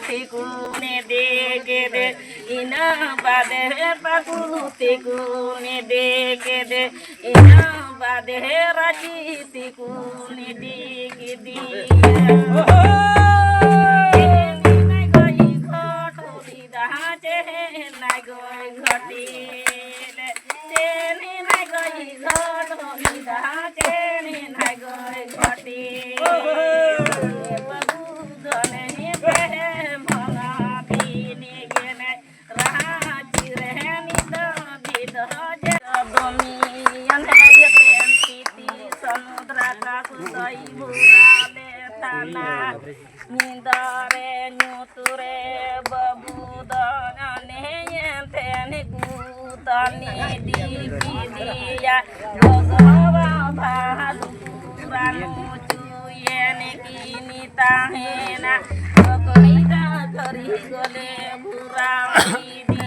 Tikune dekede ina bade paku tikune dekede ina bade raji tikune dekede nai goi khoturi dache nai goi khatile teni nai goi khoturi dache nai goi khatile Mindare nyuture babudane yentene kutani dikidia bagawa bhaduran cuyene kini tahena kokoida kari gole burani di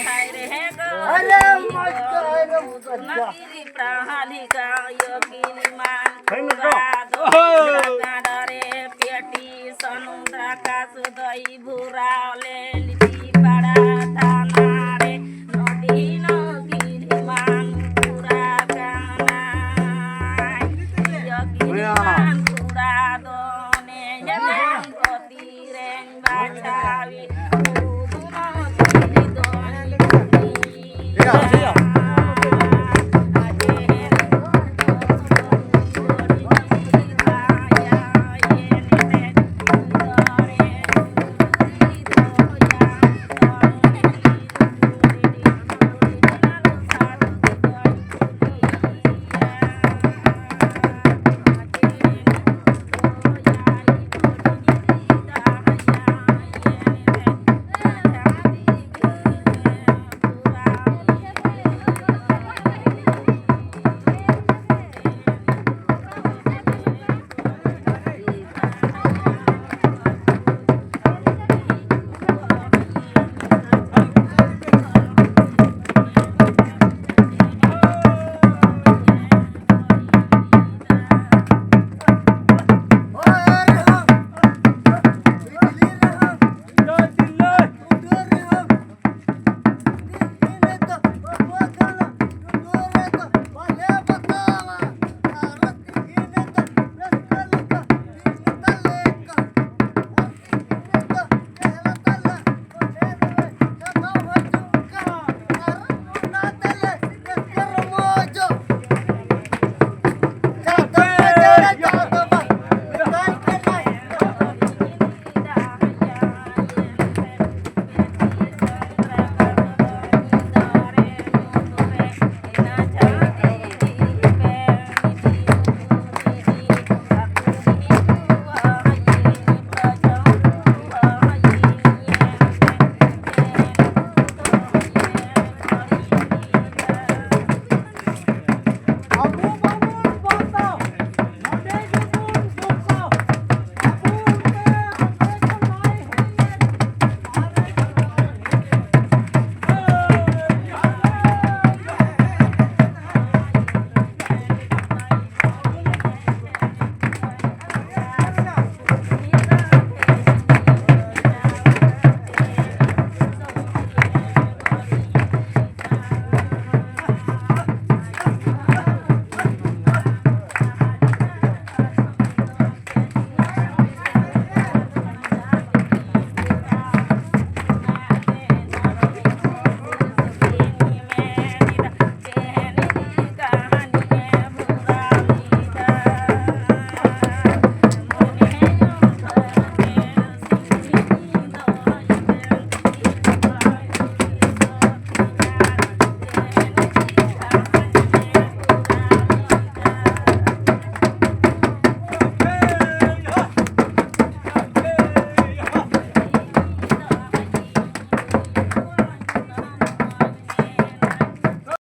hai re ko nakiri prahalika yogini man Dai burale liti para tanare nodi nodi man purakana yogi man puradone jaman kotiren bacawi